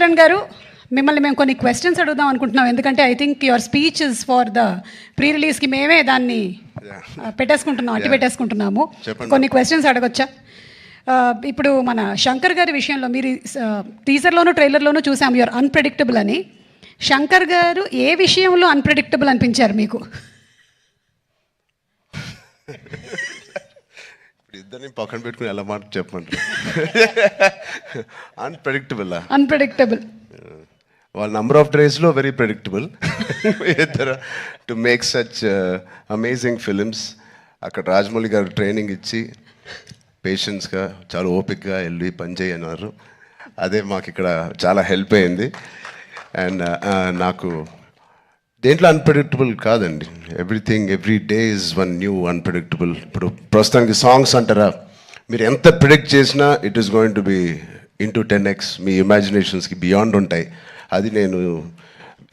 కిరణ్ గారు, మిమ్మల్ని మేము కొన్ని క్వశ్చన్స్ అడుగుదాం అనుకుంటున్నాం. ఎందుకంటే I think your speech is for the pre రిలీజ్కి మేమే దాన్ని పెట్టేసుకుంటున్నాం, అట్టి పెట్టేసుకుంటున్నాము. కొన్ని క్వశ్చన్స్ అడగొచ్చా? ఇప్పుడు మన శంకర్ గారి విషయంలో మీరు టీజర్లోనూ ట్రైలర్లోనూ చూసాం యువర్ అన్ప్రెడిక్టబుల్ అని. శంకర్ గారు ఏ విషయంలో అన్ప్రెడిక్టబుల్ అనిపించారు మీకు? ఇద్దరిని పక్కన పెట్టుకుని ఎలా మాట చెప్పంటారు? అన్ప్రెడిక్టబుల్ వాళ్ళ నంబర్ ఆఫ్ డేస్లో వెరీ ప్రెడిక్టబుల్ ఇద్దరు to make such amazing films. అక్కడ రాజమౌళి గారు ట్రైనింగ్ ఇచ్చి పేషెన్స్గా చాలా ఓపిక్గా వెళ్ళి పనిచేయి అన్నారు. అదే మాకు ఇక్కడ చాలా హెల్ప్ అయింది. అండ్ నాకు దేంట్లో అన్ప్రెడిక్టబుల్ కాదండి. Every day is one new unpredictable. ఇప్పుడు ప్రస్తుతానికి సాంగ్స్ అంటారా, మీరు ఎంత ప్రిడిక్ట్ చేసినా it is going to be into 10x. మీ ఇమాజినేషన్స్కి బియాండ్ ఉంటాయి. అది నేను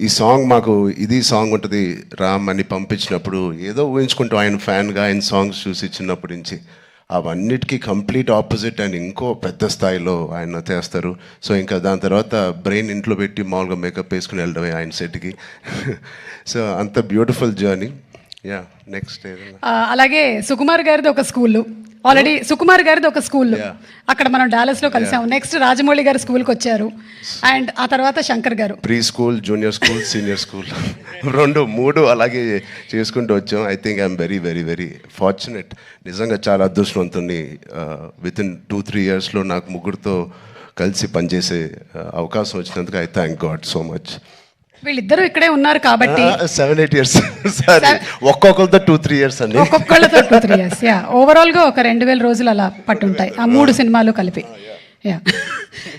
ఈ సాంగ్ మాకు ఇది సాంగ్ ఉంటుంది రామ్ అని పంపించినప్పుడు ఏదో ఊహించుకుంటూ ఆయన ఫ్యాన్గా ఆయన సాంగ్స్ చూసి చిన్నప్పటి నుంచి అవన్నిటికీ కంప్లీట్ ఆపోజిట్ అండ్ ఇంకో పెద్ద స్థాయిలో ఆయన చేస్తారు. సో ఇంకా దాని తర్వాత బ్రెయిన్ ఇంట్లో పెట్టి మామూలుగా మేకప్ వేసుకుని వెళ్ళడమే ఆయన సెట్కి. సో అంత బ్యూటిఫుల్ జర్నీ. యా నెక్స్ట్ అలాగే సుకుమార్ గారిది ఒక స్కూల్, ఆల్రెడీ సుకుమార్ గారిది ఒక స్కూల్, అక్కడ మనం డాలస్లో కలిసాము. నెక్స్ట్ రాజమౌళి గారు స్కూల్కి వచ్చారు, అండ్ ఆ తర్వాత శంకర్ గారు pre school, junior school, senior school 2-3 అలాగే చేసుకుంటూ వచ్చాం. I think I'm very very very fortunate. నిజంగా చాలా అదృష్టవంతుని. వితిన్ 2-3 ఇయర్స్లో నాకు ముగ్గురితో కలిసి పనిచేసే అవకాశం వచ్చినందుకు I thank God so much. వీళ్ళిద్దరూ ఇక్కడే ఉన్నారు కాబట్టి 7-8 ఇయర్స్ ఒక్కొక్కరితో 2-3 ఇయర్స్ అండి. ఒక్కొక్కళ్ళతో 2-3 ఇయర్స్. యా ఓవరాల్గా ఒక 2000 రోజులు అలా పట్టుంటాయి ఆ 3 సినిమాలు కలిపి. యా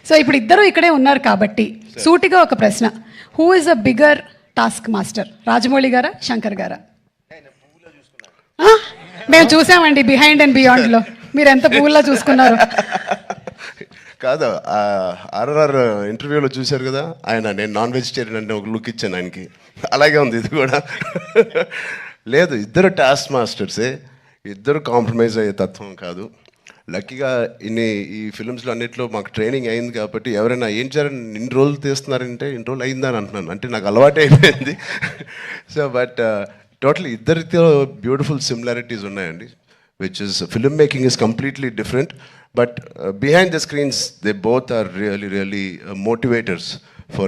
సో ఇప్పుడు ఇద్దరు ఇక్కడే ఉన్నారు కాబట్టి సూటిగా ఒక ప్రశ్న, who is a bigger task master, Rajamouli గారా శంకర్ గారా? మేము చూసామండి బిహైండ్ అండ్ బియాండ్లో మీరు ఎంత పువ్వులా చూసుకున్నారు. కాదు, ఆర్ఆర్ ఇంటర్వ్యూలో చూశారు కదా ఆయన, నేను నాన్ వెజిటేరియన్ అంటే ఒక లుక్ ఇచ్చాను ఆయనకి. అలాగే ఉంది ఇది కూడా. లేదు, ఇద్దరు టాస్క్ మాస్టర్సే, ఇద్దరు కాంప్రమైజ్ అయ్యే తత్వం కాదు. లక్కీగా ఈ ఫిల్మ్స్లో అన్నింటిలో మాకు ట్రైనింగ్ అయింది కాబట్టి ఎవరైనా ఏం చేయాలని ఇన్ని రోజులు తీస్తున్నారంటే ఇన్ని రోజులు అయిందని అంటున్నాను, అంటే నాకు అలవాటు అయిపోయింది. సో బట్ టోటలీ ఇద్దరితో బ్యూటిఫుల్ సిమిలారిటీస్ ఉన్నాయండి. which is film making is completely different, but behind the screens they both are really motivators for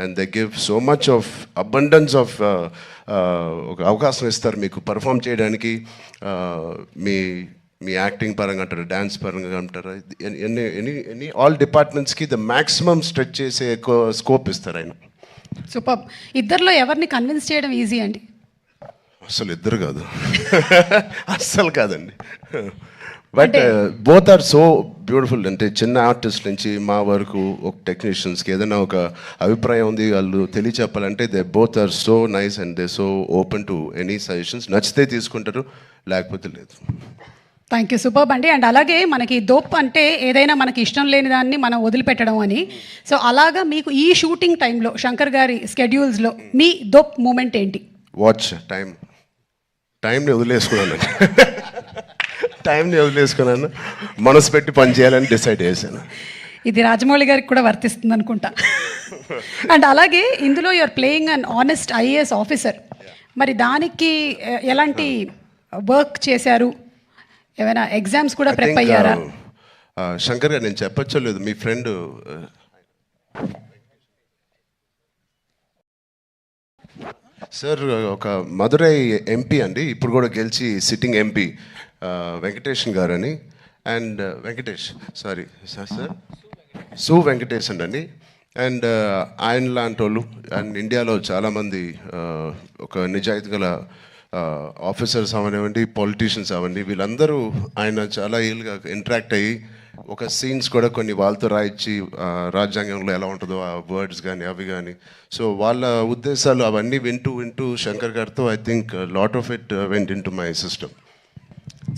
and they give so much of abundance of అవకాశం ఇస్తారు మీకు పర్ఫామ్ చేయడానికి. మీ acting పరంగా అంటారు, dance పరంగా అంటారు, ఎనీ ఆల్ డిపార్ట్మెంట్స్కి ద మ్యాక్సిమం స్ట్రెచ్ చేసే స్కోప్ ఇస్తారు ఆయన. సూపర్. ఇద్దరిలో ఎవరిని కన్విన్స్ చేయడం ఈజీ అండి? అసలు ఇద్దరు కాదు, అస్సలు కాదండి. But both are so beautiful. అంటే చిన్న ఆర్టిస్ట్ నుంచి మా వరకు ఒక టెక్నీషియన్స్కి ఏదైనా ఒక అభిప్రాయం ఉంది వాళ్ళు తెలియచెప్పాలంటే they both are so nice and they so open to any suggestions. నచ్చితే తీసుకుంటారు, లేకపోతే లేదు. థ్యాంక్ యూ, సూపర్ అండి. అండ్ అలాగే మనకి దోప్ అంటే ఏదైనా మనకి ఇష్టం లేని దాన్ని మనం వదిలిపెట్టడం అని. సో అలాగా మీకు ఈ షూటింగ్ టైంలో శంకర్ గారి స్కెడ్యూల్స్లో మీ దోప్ మూమెంట్ ఏంటి? వాచ్ టైంని వదిలేసుకున్నాను, మనసు పెట్టి పని చేయాలని డిసైడ్ చేశాను. ఇది రాజమౌళి గారికి కూడా వర్తిస్తుంది అనుకుంటా. అండ్ అలాగే ఇందులో you're playing an honest IAS officer. మరి దానికి ఎలాంటి వర్క్ చేశారు? ఏమైనా ఎగ్జామ్స్ కూడా ప్రిపేర్ అయ్యారా? శంకర్ గారు, నేను చెప్పచ్చో లేదు, మీ ఫ్రెండ్ సార్ ఒక మదురై ఎంపీ అండి, ఇప్పుడు కూడా గెలిచి సిట్టింగ్ ఎంపీ వెంకటేషన్ గారు అని. అండ్ సార్ సు వెంకటేష్ అండి. అండ్ ఆయన లాంటి వాళ్ళు అండ్ ఇండియాలో చాలామంది ఒక నిజాయితీ గల ఆఫీసర్స్ అవనివ్వండి, పొలిటీషియన్స్ అవ్వండి, వీళ్ళందరూ ఆయన చాలా ఏళ్ళుగా ఇంటరాక్ట్ అయ్యి ఒక సీన్స్ కూడా కొన్ని వాళ్ళతో రాయించి రాజ్యాంగంలో ఎలా ఉంటుందో ఆ వర్డ్స్ కానీ అవి కానీ. సో వాళ్ళ ఉద్దేశాలు అవన్నీ వింటూ శంకర్ గారితో I think lot of it went in to my system.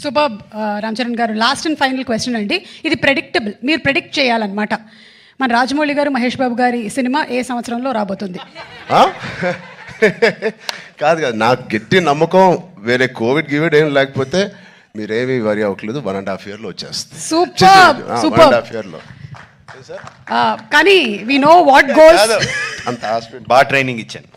Super. Ram Charan గారు, లాస్ట్ అండ్ ఫైనల్ క్వశ్చన్ అండి. ఇది ప్రెడిక్టబుల్, మీరు ప్రెడిక్ట్ చేయాలన్నమాట. మన రాజమౌళి గారు, మహేష్ బాబు గారి సినిమా ఏ సంవత్సరంలో రాబోతుంది? కాదు, నాకు గట్టి నమ్మకం, వేరే కోవిడ్ ఏం లేకపోతే మీరేమీ వరి అవ్వట్లేదు, 1.5 yearలో వచ్చేస్తుంది. సూపర్. 1.5 yearలో కానీ వి నో వాట్ గోల్స్. అంత హాస్పిటల్ బాగా ట్రైనింగ్ ఇచ్చాను.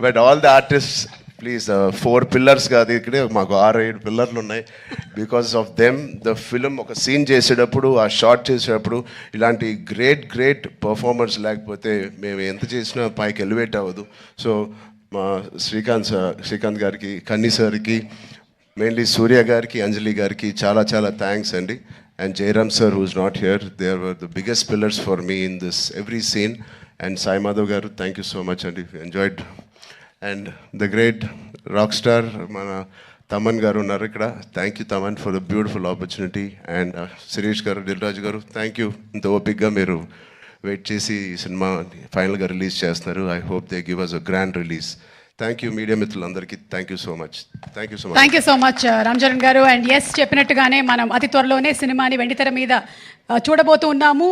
But all the artist please 4 pillars కాదు, ఇక్కడే మాకు 6-7 పిల్లర్లు ఉన్నాయి. Because of them the film ఒక సీన్ చేసేటప్పుడు, ఆ షార్ట్ చేసేటప్పుడు ఇలాంటి గ్రేట్ పర్ఫార్మర్స్ లేకపోతే మేము ఎంత చేసినా పైకి ఎలివేట్ అవ్వదు. సో మా శ్రీకాంత్ గారికి, కన్నీ సార్కి, మెయిన్లీ సూర్య గారికి, అంజలి గారికి చాలా థ్యాంక్స్ అండి. And Jayaram sir who's not here, they are the biggest pillars for me in this every scene. And Sai Madhav గారు, థ్యాంక్ యూ సో మచ్ అండి, enjoyed. And the great rock star మన తమన్ గారు ఉన్నారు ఇక్కడ. Thank you Thaman for the beautiful opportunity. And Sirish గారు, దిల్రాజు గారు, thank you. ఇంత ఓపిక్గా మీరు వెయిట్ చేసి ఈ సినిమా ఫైనల్గా రిలీజ్ చేస్తున్నారు. I hope they give us a grand release. Thank you media మిత్రులందరికీ. Thank you so much. Thank you so much Ram Charan గారు. అండ్ ఎస్, చెప్పినట్టుగానే మనం అతి త్వరలోనే సినిమాని వెండితెర మీద చూడబోతూ ఉన్నాము.